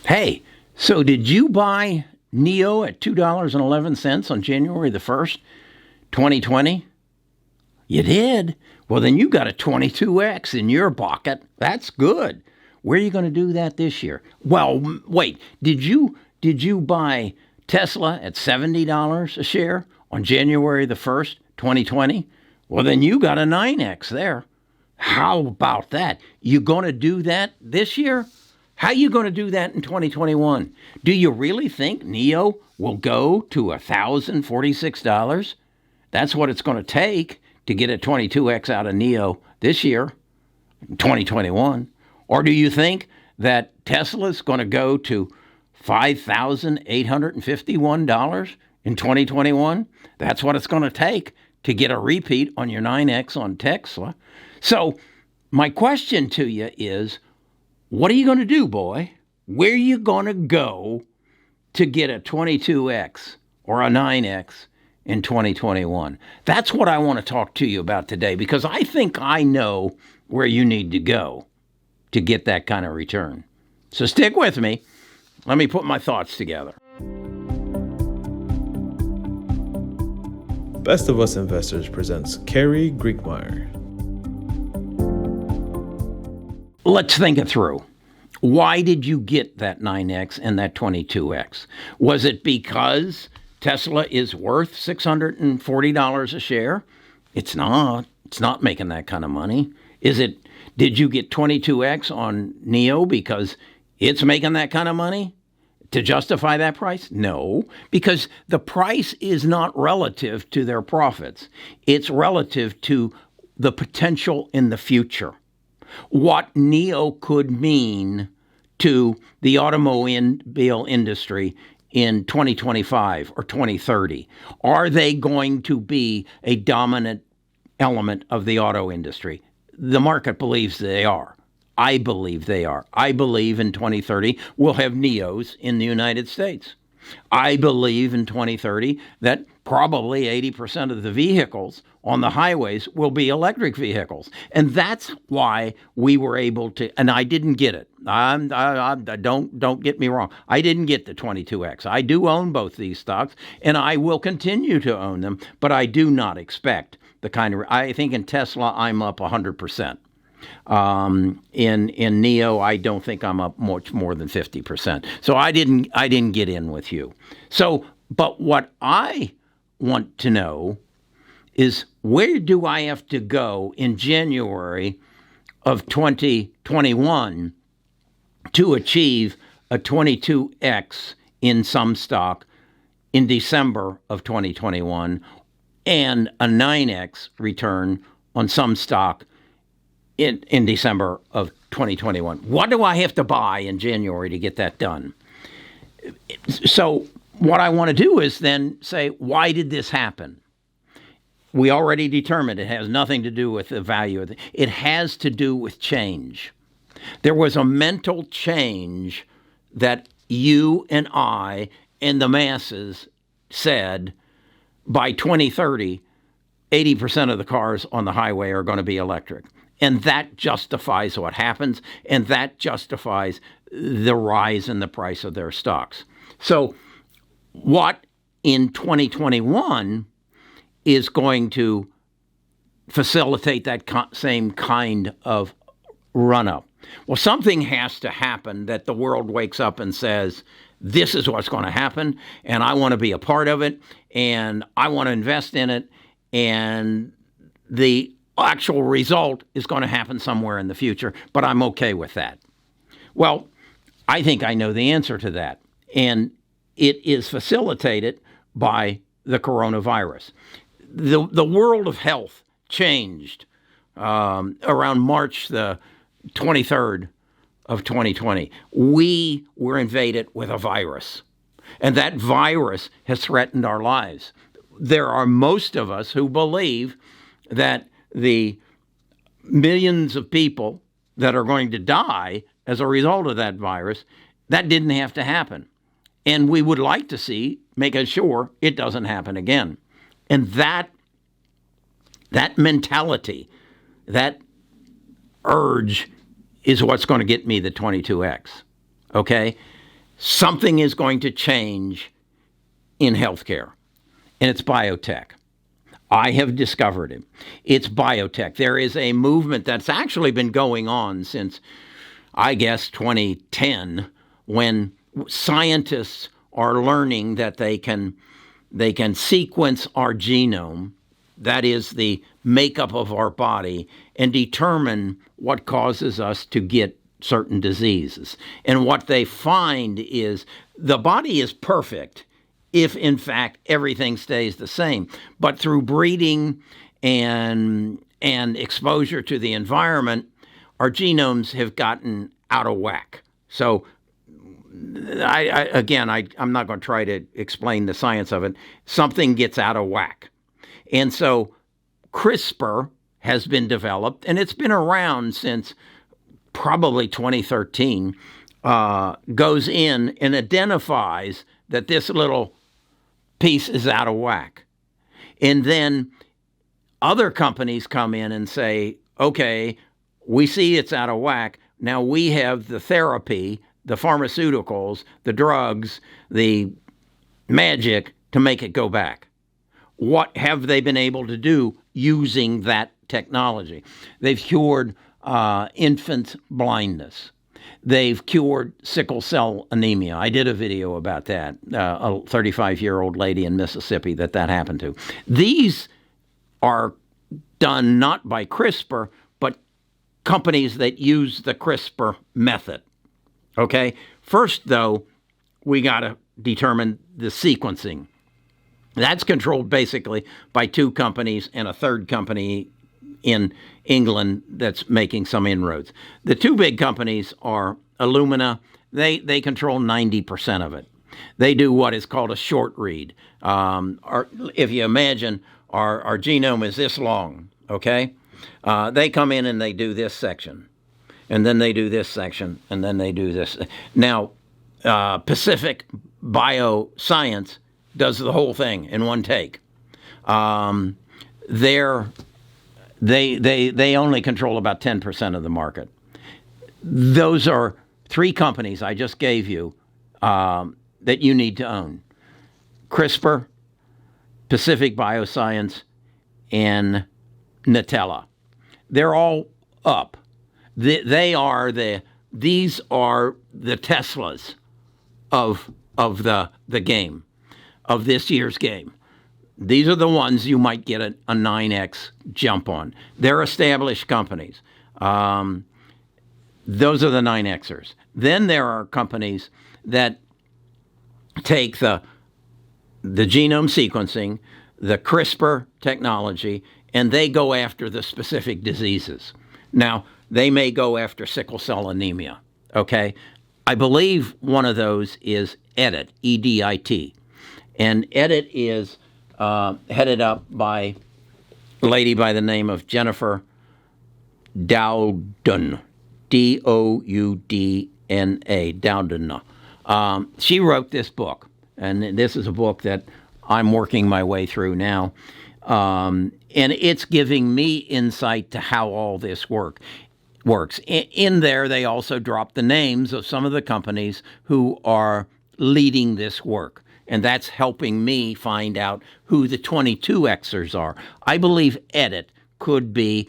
Hey, so did you buy NEO at $2.11 on January the 1st, 2020? You did? Well, then you got a 22X in your pocket. That's good. Where are you going to do that this year? Well, wait, did you buy Tesla at $70 a share on January the 1st, 2020? Well, then you got a 9X there. How about that? You going to do that this year? How are you going to do that in 2021? Do you really think NEO will go to $1,046? That's what it's going to take to get a 22X out of NEO this year, 2021. Or do you think that Tesla's going to go to $5,851 in 2021? That's what it's going to take to get a repeat on your 9X on Tesla. So my question to you is, what are you going to do, boy? Where are you going to go to get a 22X or a 9X in 2021? That's what I want to talk to you about today, because I think I know where you need to go to get that kind of return. So stick with me. Let me put my thoughts together. Best of Us Investors presents Carrie Griegmeyer. Let's think it through. Why did you get that 9X and that 22X? Was it because Tesla is worth $640 a share? It's not. It's not making that kind of money. Did you get 22X on NEO because it's making that kind of money to justify that price? No, because the price is not relative to their profits. It's relative to the potential in the future. What NEO could mean to the automobile industry in 2025 or 2030. Are they going to be a dominant element of the auto industry? The market believes they are. I believe they are. I believe in 2030 we'll have NEOs in the United States. I believe in 2030 that probably 80% of the vehicles on the highways will be electric vehicles. And that's why we were able to, and I didn't get it. Don't get me wrong. I didn't get the 22X. I do own both these stocks, and I will continue to own them, but I do not expect the kind of, I think in Tesla, I'm up 100%. In NEO, I don't think I'm up much more than 50%. So I didn't get in with you. So, but what I want to know is, where do I have to go in January of 2021 to achieve a 22X in some stock in December of 2021 and a 9X return on some stock in December of 2021? What do I have to buy in January to get that done? So what I want to do is then say, why did this happen? We already determined it has nothing to do with the value of it. It has to do with change. There was a mental change that you and I and the masses said by 2030, 80% of the cars on the highway are going to be electric. And that justifies what happens, and that justifies the rise in the price of their stocks. So what in 2021 is going to facilitate that same kind of run-up? Well, something has to happen that the world wakes up and says, this is what's going to happen, and I want to be a part of it, and I want to invest in it, and the actual result is going to happen somewhere in the future, but I'm okay with that. Well, I think I know the answer to that, and it is facilitated by the coronavirus. The world of health changed around March the 23rd of 2020. We were invaded with a virus, and that virus has threatened our lives. There are most of us who believe that the millions of people that are going to die as a result of that virus, that didn't have to happen. And we would like to see, making sure it doesn't happen again. And that mentality, that urge is what's going to get me the 22X, okay? something is going to change in healthcare, and it's biotech. I have discovered it. It's biotech. There is a movement that's actually been going on since, I guess, 2010, when scientists are learning that they can sequence our genome, that is the makeup of our body, and determine what causes us to get certain diseases. And what they find is the body is perfect if, in fact, everything stays the same. But through breeding and exposure to the environment, our genomes have gotten out of whack. So I'm not going to try to explain the science of it. Something gets out of whack. And so CRISPR has been developed, and it's been around since probably 2013, goes in and identifies that this little piece is out of whack. And then other companies come in and say, okay, we see it's out of whack. Now we have the therapy, the pharmaceuticals, the drugs, the magic to make it go back. What have they been able to do using that technology? They've cured infant blindness. They've cured sickle cell anemia. I did a video about that, a 35-year-old lady in Mississippi that happened to. These are done not by CRISPR, but companies that use the CRISPR method. Okay? First, though, we got to determine the sequencing. That's controlled basically by two companies and a third company in England that's making some inroads. The two big companies are Illumina. They control 90% of it. They do what is called a short read. If you imagine our genome is this long, okay? They come in and they do this section, and then they do this section, and then they do this. Now, Pacific Bioscience does the whole thing in one take. They only control about 10% of the market. Those are three companies I just gave you that you need to own: CRISPR, Pacific Bioscience, and Nutella. They're all up. These are the Teslas of the game, of this year's game. These are the ones you might get a 9x jump on. They're established companies. Those are the 9xers. Then there are companies that take the genome sequencing, the CRISPR technology, and they go after the specific diseases. Now, they may go after sickle cell anemia, okay? I believe one of those is EDIT, E-D-I-T. And EDIT is headed up by a lady by the name of Jennifer Doudna, D-O-U-D-N-A, Doudna. She wrote this book, and this is a book that I'm working my way through now. And it's giving me insight to how all this works. In there, they also drop the names of some of the companies who are leading this work. And that's helping me find out who the 22Xers are. I believe EDIT could be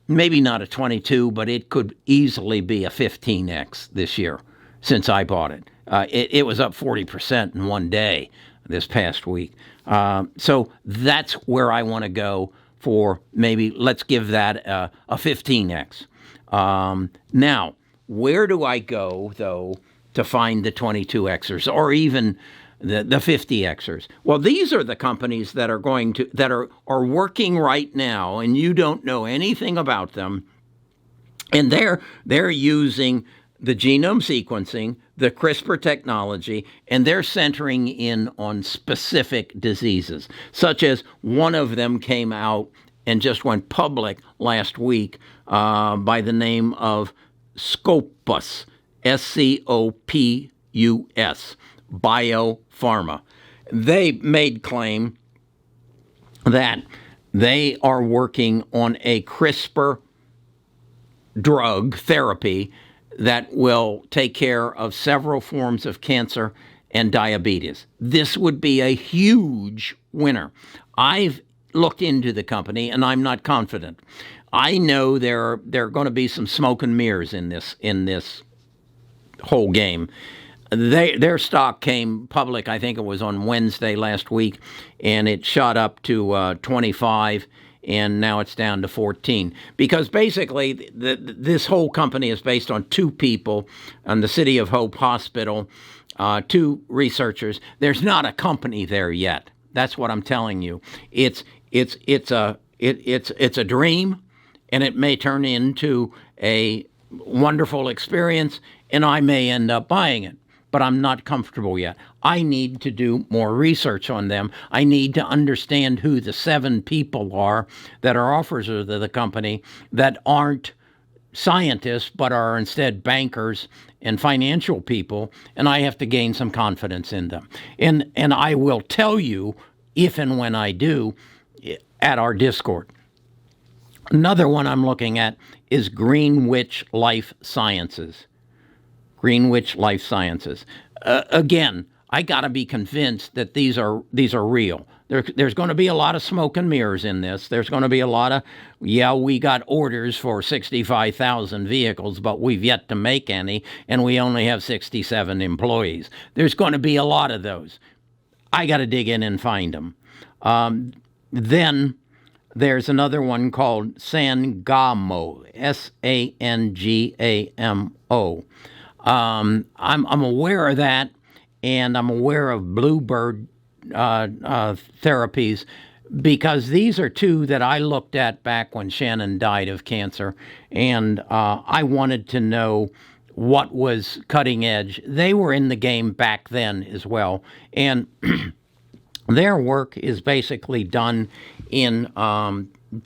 maybe not a 22, but it could easily be a 15X this year since I bought it. It was up 40% in one day this past week. So that's where I want to go for maybe, let's give that a 15X. Now, where do I go, though, to find the 22Xers or even the 50Xers? Well, these are the companies that are are working right now, and you don't know anything about them. And they're using the genome sequencing, the CRISPR technology, and they're centering in on specific diseases, such as one of them came out and just went public last week by the name of Scopus, S-C-O-P-U-S, Biopharma. They made claim that they are working on a CRISPR drug therapy that will take care of several forms of cancer and diabetes. This would be a huge winner. I've looked into the company, and I'm not confident. I know there are going to be some smoke and mirrors in this whole game. Their stock came public, I think it was on Wednesday last week, and it shot up to 25, and now it's down to 14. Because basically, this whole company is based on two people on the City of Hope Hospital, two researchers. There's not a company there yet. That's what I'm telling you. It's a dream, and it may turn into a wonderful experience, and I may end up buying it. But I'm not comfortable yet. I need to do more research on them. I need to understand who the 7 people are that are officers of the company that aren't scientists, but are instead bankers and financial people, and I have to gain some confidence in them. And I will tell you, if and when I do, at our Discord. Another one I'm looking at is Greenwich Lifesciences. Greenwich Lifesciences. Again, I got to be convinced that these are real. There's going to be a lot of smoke and mirrors in this. There's going to be a lot of, we got orders for 65,000 vehicles, but we've yet to make any, and we only have 67 employees. There's going to be a lot of those. I got to dig in and find them. Then there's another one called Sangamo, Sangamo. I'm aware of that, and I'm aware of Bluebird therapies, because these are two that I looked at back when Shannon died of cancer, and I wanted to know what was cutting edge. They were in the game back then as well, and their work is basically done in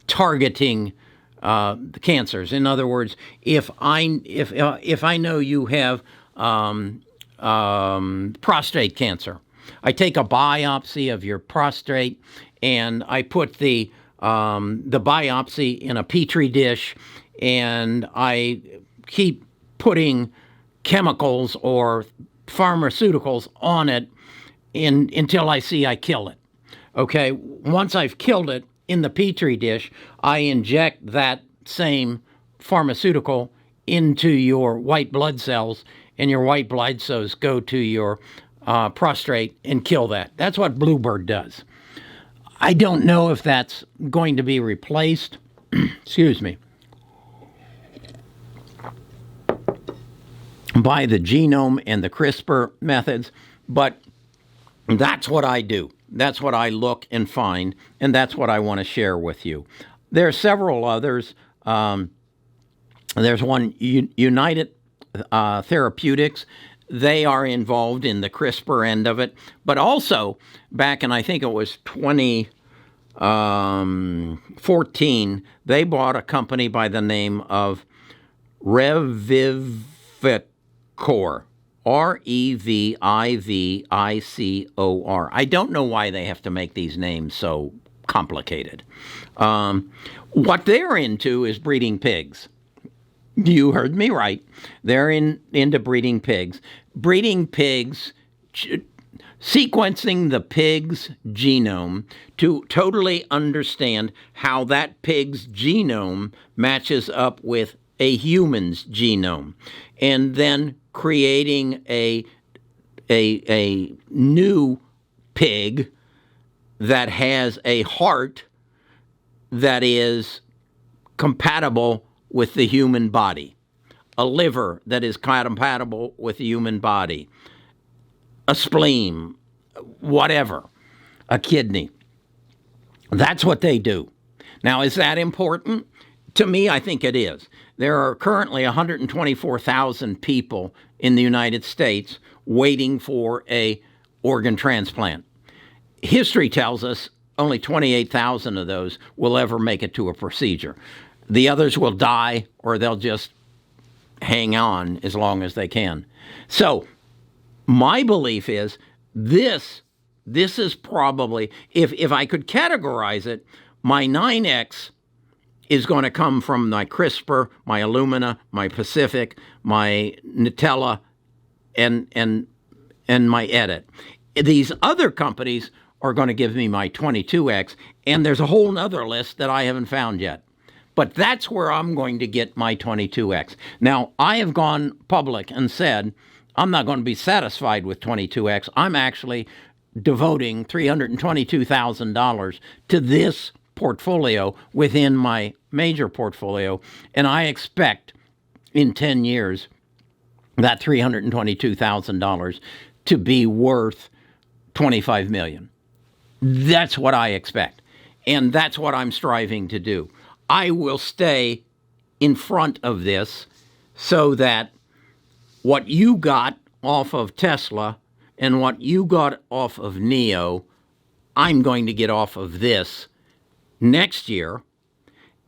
targeting the cancers. In other words, if I know you have prostate cancer, I take a biopsy of your prostate, and I put the biopsy in a petri dish, and I keep putting chemicals or pharmaceuticals on it until I see I kill it. Okay, once I've killed it in the petri dish, I inject that same pharmaceutical into your white blood cells, and your white blood cells go to your prostate and kill that. That's what Bluebird does. I don't know if that's going to be replaced, excuse me, by the genome and the CRISPR methods, but that's what I do. That's what I look and find, and that's what I want to share with you. There are several others. There's one, United Therapeutics. They are involved in the CRISPR end of it, but also back in, I think it was 2014, they bought a company by the name of Revivicor. Revivicor. I don't know why they have to make these names so complicated. What they're into is breeding pigs. You heard me right. They're into breeding pigs. Breeding pigs, sequencing the pig's genome to totally understand how that pig's genome matches up with a human's genome, and then creating a new pig that has a heart that is compatible with the human body, a liver that is compatible with the human body, a spleen, whatever, a kidney. That's what they do. Now, is that important? To me, I think it is. There are currently 124,000 people in the United States waiting for a organ transplant. History tells us only 28,000 of those will ever make it to a procedure. The others will die, or they'll just hang on as long as they can. So my belief is this is probably, if I could categorize it, my 9X is going to come from my CRISPR, my Illumina, my Pacific, my Nutella, and my Edit. These other companies are going to give me my 22X, and there's a whole nother list that I haven't found yet. But that's where I'm going to get my 22X. Now, I have gone public and said I'm not going to be satisfied with 22X. I'm actually devoting $322,000 to this portfolio within my major portfolio, and I expect in 10 years that $322,000 to be worth $25 million. That's what I expect, and that's what I'm striving to do. I will stay in front of this so that what you got off of Tesla and what you got off of NEO, I'm going to get off of this next year.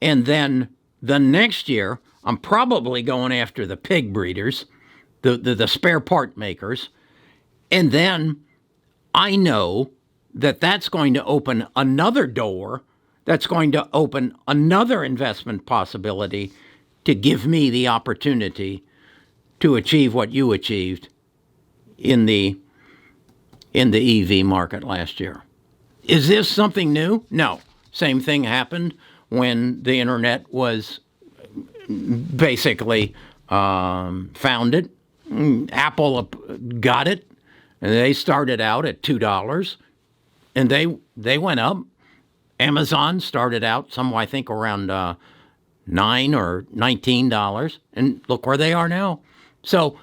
And then the next year, I'm probably going after the pig breeders, the spare part makers. And then I know that that's going to open another door. That's going to open another investment possibility to give me the opportunity to achieve what you achieved in the EV market last year. Is this something new? No. Same thing happened when the internet was basically founded. Apple got it, and they started out at $2, and they went up. Amazon started out I think around $9 or $19, and look where they are now. So,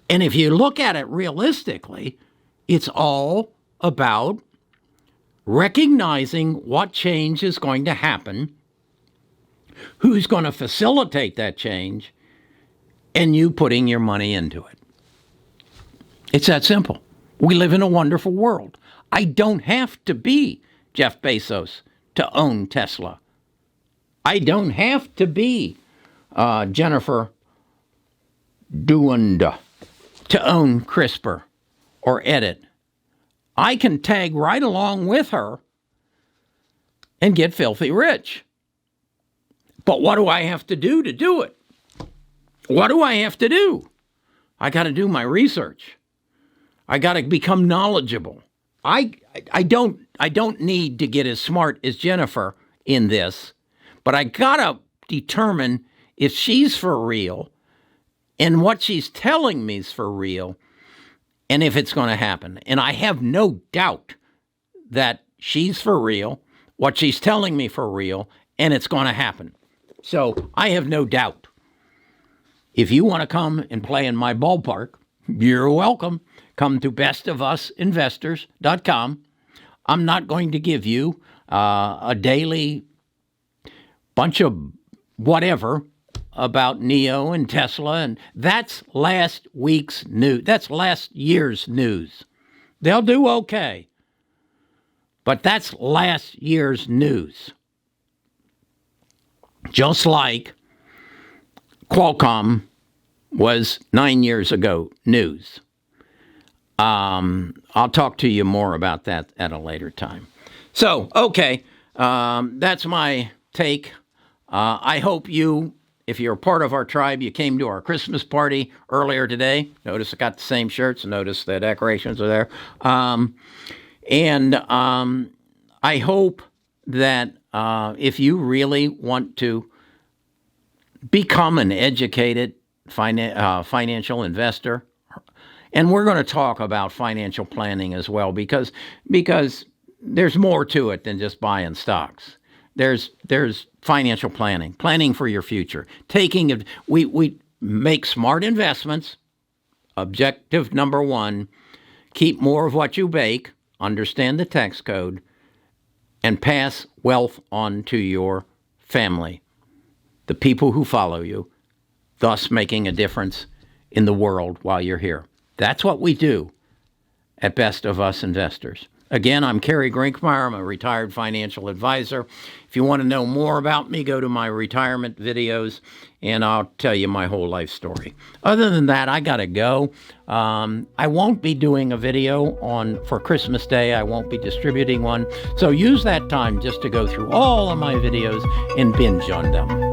and if you look at it realistically, it's all about recognizing what change is going to happen, who's going to facilitate that change, and you putting your money into it. It's that simple. We live in a wonderful world. I don't have to be Jeff Bezos to own Tesla. I don't have to be Jennifer Doudna to own CRISPR or Edit. I can tag right along with her and get filthy rich. But what do I have to do it? What do I have to do? I got to do my research. I got to become knowledgeable. I don't need to get as smart as Jennifer in this, but I got to determine if she's for real and what she's telling me is for real and if it's going to happen. And I have no doubt that she's for real, what she's telling me for real, and it's going to happen. So I have no doubt. If you want to come and play in my ballpark, you're welcome. Come to bestofusinvestors.com. I'm not going to give you a daily bunch of whatever about NEO and Tesla, and that's last week's news. That's last year's news. They'll do okay, but that's last year's news. Just like Qualcomm was 9 years ago news. I'll talk to you more about that at a later time. So, okay, that's my take. I hope you, if you're a part of our tribe, you came to our Christmas party earlier today. Notice I got the same shirts. Notice the decorations are there. I hope that if you really want to become an educated financial investor, and we're going to talk about financial planning as well, because there's more to it than just buying stocks. There's financial planning for your future. We make smart investments. Objective number one, keep more of what you bake, understand the tax code, and pass wealth on to your family, the people who follow you, thus making a difference in the world while you're here. That's what we do at Best of Us Investors. Again, I'm Kerry Grinkmeyer. I'm a retired financial advisor. If you want to know more about me, go to my retirement videos, and I'll tell you my whole life story. Other than that, I got to go. I won't be doing a video for Christmas Day. I won't be distributing one. So use that time just to go through all of my videos and binge on them.